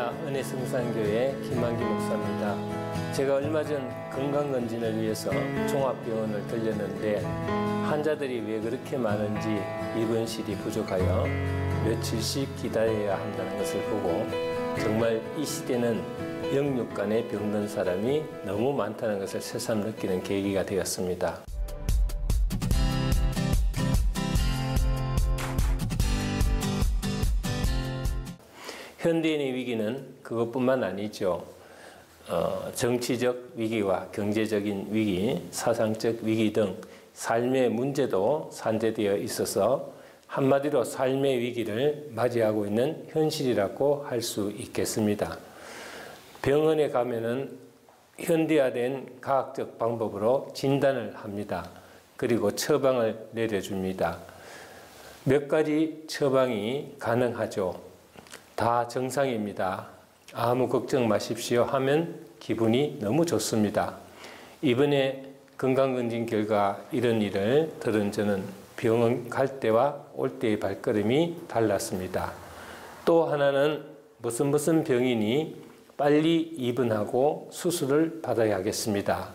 할렐루야 은혜성산교회 김한기 목사입니다. 제가 얼마 전 건강검진을 위해서 종합병원을 들렸는데 환자들이 왜 그렇게 많은지 입원실이 부족하여 며칠씩 기다려야 한다는 것을 보고 정말 이 시대는 영육간에 병든 사람이 너무 많다는 것을 새삼 느끼는 계기가 되었습니다. 현대인의 위기는 그것뿐만 아니죠. 정치적 위기와 경제적인 위기, 사상적 위기 등 삶의 문제도 산재되어 있어서 한마디로 삶의 위기를 맞이하고 있는 현실이라고 할 수 있겠습니다. 병원에 가면은 현대화된 과학적 방법으로 진단을 합니다. 그리고 처방을 내려줍니다. 몇 가지 처방이 가능하죠. 다 정상입니다. 아무 걱정 마십시오 하면 기분이 너무 좋습니다. 이번에 건강검진 결과 이런 일을 들은 저는 병원 갈 때와 올 때의 발걸음이 달랐습니다. 또 하나는 무슨 병이니 빨리 입원하고 수술을 받아야 하겠습니다.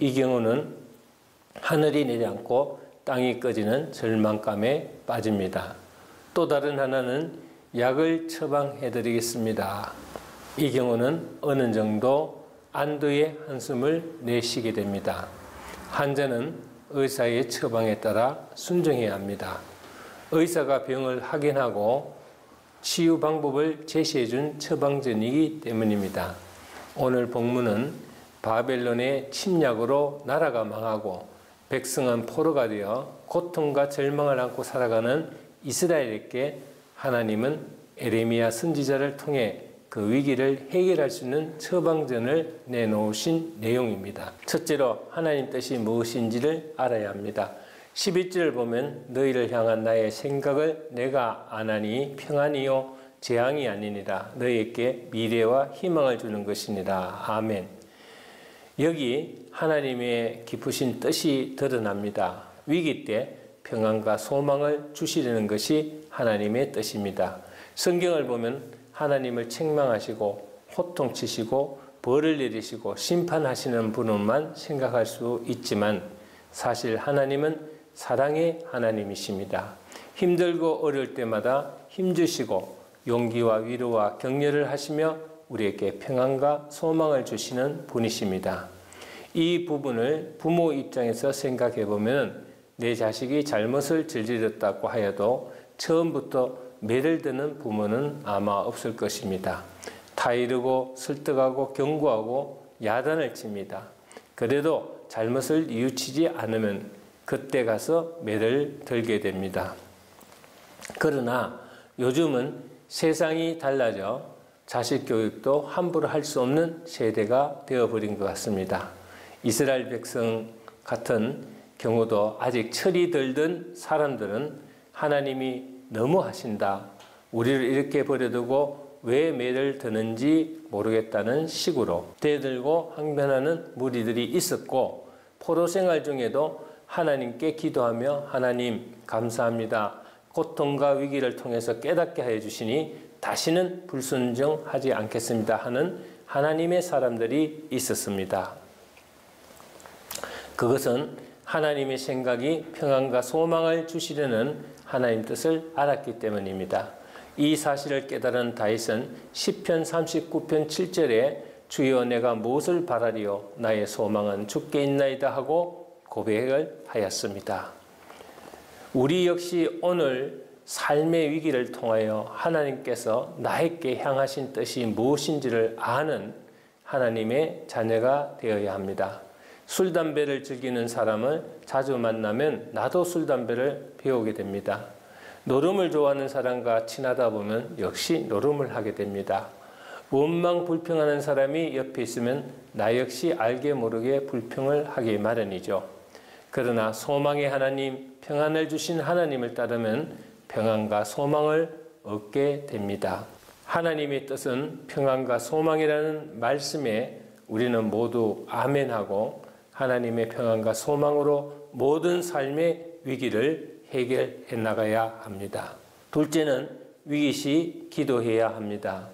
이 경우는 하늘이 내려앉고 땅이 꺼지는 절망감에 빠집니다. 또 다른 하나는 약을 처방해 드리겠습니다. 이 경우는 어느 정도 안도의 한숨을 내쉬게 됩니다. 환자는 의사의 처방에 따라 순종해야 합니다. 의사가 병을 확인하고 치유 방법을 제시해 준 처방전이기 때문입니다. 오늘 본문은 바벨론의 침략으로 나라가 망하고 백성은 포로가 되어 고통과 절망을 안고 살아가는 이스라엘에게 하나님은 에레미야 선지자를 통해 그 위기를 해결할 수 있는 처방전을 내놓으신 내용입니다. 첫째로 하나님 뜻이 무엇인지를 알아야 합니다. 11절을 보면 너희를 향한 나의 생각을 내가 아나니 평안이요 재앙이 아니니라. 너희에게 미래와 희망을 주는 것이니라. 아멘. 여기 하나님의 깊으신 뜻이 드러납니다. 위기 때 평안과 소망을 주시려는 것이 하나님의 뜻입니다. 성경을 보면 하나님을 책망하시고 호통치시고 벌을 내리시고 심판하시는 분만 생각할 수 있지만 사실 하나님은 사랑의 하나님이십니다. 힘들고 어려울 때마다 힘주시고 용기와 위로와 격려를 하시며 우리에게 평안과 소망을 주시는 분이십니다. 이 부분을 부모 입장에서 생각해 보면 내 자식이 잘못을 저질렀다고 하여도 처음부터 매를 드는 부모는 아마 없을 것입니다. 타이르고 설득하고 경고하고 야단을 칩니다. 그래도 잘못을 뉘우치지 않으면 그때 가서 매를 들게 됩니다. 그러나 요즘은 세상이 달라져 자식 교육도 함부로 할 수 없는 세대가 되어버린 것 같습니다. 이스라엘 백성 같은 경우도 아직 철이 덜 든 사람들은 하나님이 너무 하신다. 우리를 이렇게 버려두고 왜 매를 드는지 모르겠다는 식으로 대들고 항변하는 무리들이 있었고 포로 생활 중에도 하나님께 기도하며 하나님 감사합니다. 고통과 위기를 통해서 깨닫게 하여 주시니 다시는 불순종하지 않겠습니다 하는 하나님의 사람들이 있었습니다. 그것은 하나님의 생각이 평안과 소망을 주시려는 하나님 뜻을 알았기 때문입니다. 이 사실을 깨달은 다윗은 시편 39편 7절에 주여 내가 무엇을 바라리요 나의 소망은 주께 있나이다 하고 고백을 하였습니다. 우리 역시 오늘 삶의 위기를 통하여 하나님께서 나에게 향하신 뜻이 무엇인지를 아는 하나님의 자녀가 되어야 합니다. 술, 담배를 즐기는 사람을 자주 만나면 나도 술, 담배를 배우게 됩니다. 노름을 좋아하는 사람과 친하다 보면 역시 노름을 하게 됩니다. 원망 불평하는 사람이 옆에 있으면 나 역시 알게 모르게 불평을 하기 마련이죠. 그러나 소망의 하나님, 평안을 주신 하나님을 따르면 평안과 소망을 얻게 됩니다. 하나님의 뜻은 평안과 소망이라는 말씀에 우리는 모두 아멘하고 하나님의 평안과 소망으로 모든 삶의 위기를 해결해 나가야 합니다. 둘째는 위기 시 기도해야 합니다.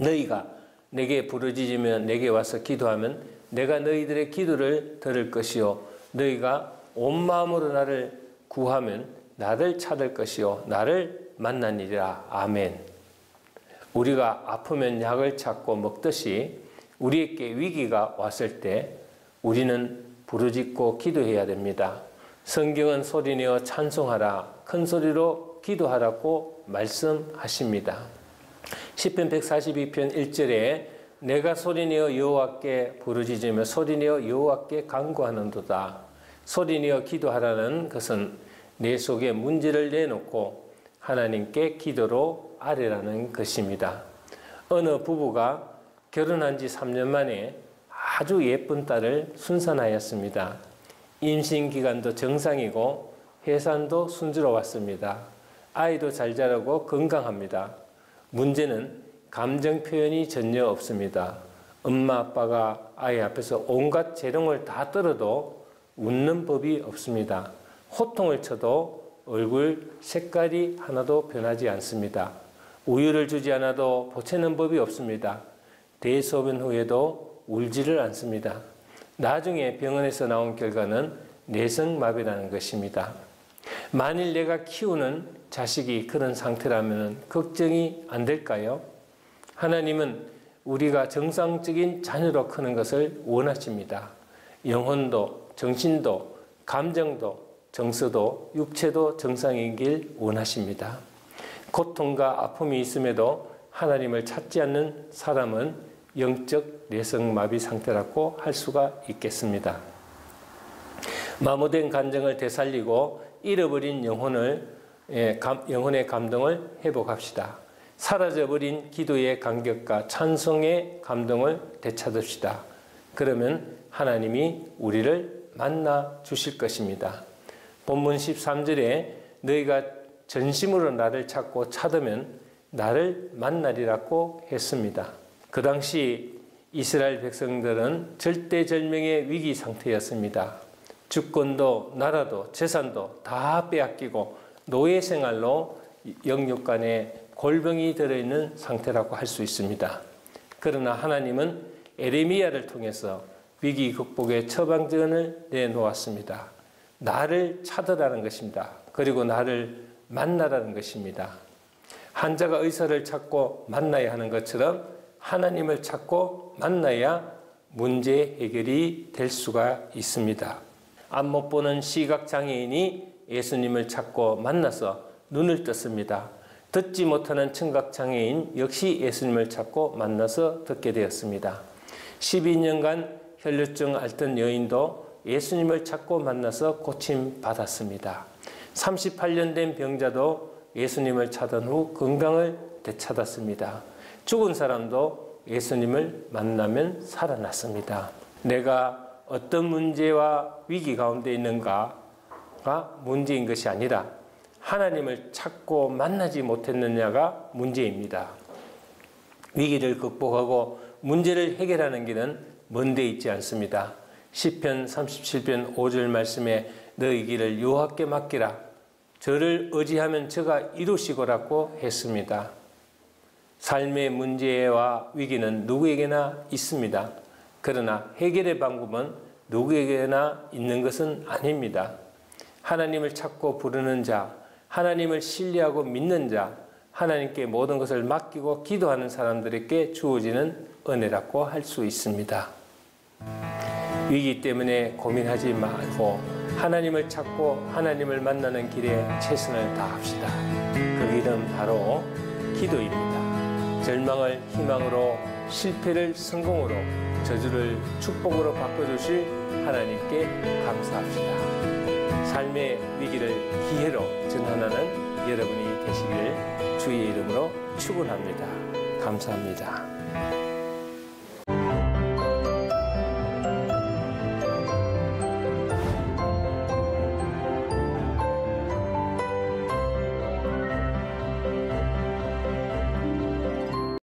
너희가 내게 부르짖으며 내게 와서 기도하면 내가 너희들의 기도를 들을 것이요 너희가 온 마음으로 나를 구하면 나를 찾을 것이요 나를 만나니라. 아멘. 우리가 아프면 약을 찾고 먹듯이 우리에게 위기가 왔을 때 우리는 부르짖고 기도해야 됩니다. 성경은 소리내어 찬송하라, 큰 소리로 기도하라고 말씀하십니다. 시편 142편 1절에 내가 소리내어 여호와께 부르짖으며 소리내어 여호와께 간구하는도다. 소리내어 기도하라는 것은 내 속에 문제를 내놓고 하나님께 기도로 아뢰라는 것입니다. 어느 부부가 결혼한 지 3년 만에 아주 예쁜 딸을 순산하였습니다. 임신 기간도 정상이고 해산도 순조로웠습니다. 아이도 잘 자라고 건강합니다. 문제는 감정 표현이 전혀 없습니다. 엄마 아빠가 아이 앞에서 온갖 재롱을 다 떨어도 웃는 법이 없습니다. 호통을 쳐도 얼굴 색깔이 하나도 변하지 않습니다. 우유를 주지 않아도 보채는 법이 없습니다. 대소변 후에도 울지를 않습니다. 나중에 병원에서 나온 결과는 내성마비라는 것입니다. 만일 내가 키우는 자식이 그런 상태라면 걱정이 안 될까요? 하나님은 우리가 정상적인 자녀로 크는 것을 원하십니다. 영혼도, 정신도, 감정도, 정서도, 육체도 정상이길 원하십니다. 고통과 아픔이 있음에도 하나님을 찾지 않는 사람은 영적 내성마비 상태라고 할 수가 있겠습니다. 마모된 감정을 되살리고 잃어버린 영혼의 감동을 회복합시다. 사라져버린 기도의 감격과 찬송의 감동을 되찾읍시다. 그러면 하나님이 우리를 만나 주실 것입니다. 본문 13절에 너희가 전심으로 나를 찾고 찾으면 나를 만나리라고 했습니다. 그 당시 이스라엘 백성들은 절대절명의 위기 상태였습니다. 주권도 나라도 재산도 다 빼앗기고 노예 생활로 영육간에 골병이 들어있는 상태라고 할 수 있습니다. 그러나 하나님은 에레미야를 통해서 위기 극복의 처방전을 내놓았습니다. 나를 찾으라는 것입니다. 그리고 나를 만나라는 것입니다. 환자가 의사를 찾고 만나야 하는 것처럼 하나님을 찾고 만나야 문제 해결이 될 수가 있습니다. 앞 못 보는 시각장애인이 예수님을 찾고 만나서 눈을 떴습니다. 듣지 못하는 청각장애인 역시 예수님을 찾고 만나서 듣게 되었습니다. 12년간 혈루증 앓던 여인도 예수님을 찾고 만나서 고침받았습니다. 38년 된 병자도 예수님을 찾은 후 건강을 되찾았습니다. 죽은 사람도 예수님을 만나면 살아났습니다. 내가 어떤 문제와 위기 가운데 있는가가 문제인 것이 아니라 하나님을 찾고 만나지 못했느냐가 문제입니다. 위기를 극복하고 문제를 해결하는 길은 먼 데 있지 않습니다. 시편 37편 5절 말씀에 너희 길을 여호와께 맡기라. 저를 의지하면 저가 이루시고라고 했습니다. 삶의 문제와 위기는 누구에게나 있습니다. 그러나 해결의 방법은 누구에게나 있는 것은 아닙니다. 하나님을 찾고 부르는 자, 하나님을 신뢰하고 믿는 자, 하나님께 모든 것을 맡기고 기도하는 사람들에게 주어지는 은혜라고 할 수 있습니다. 위기 때문에 고민하지 말고 하나님을 찾고 하나님을 만나는 길에 최선을 다합시다. 그 길은 바로 기도입니다. 절망을 희망으로, 실패를 성공으로, 저주를 축복으로 바꿔주실 하나님께 감사합시다. 삶의 위기를 기회로 전환하는 여러분이 되시길 주의 이름으로 축원합니다. 감사합니다.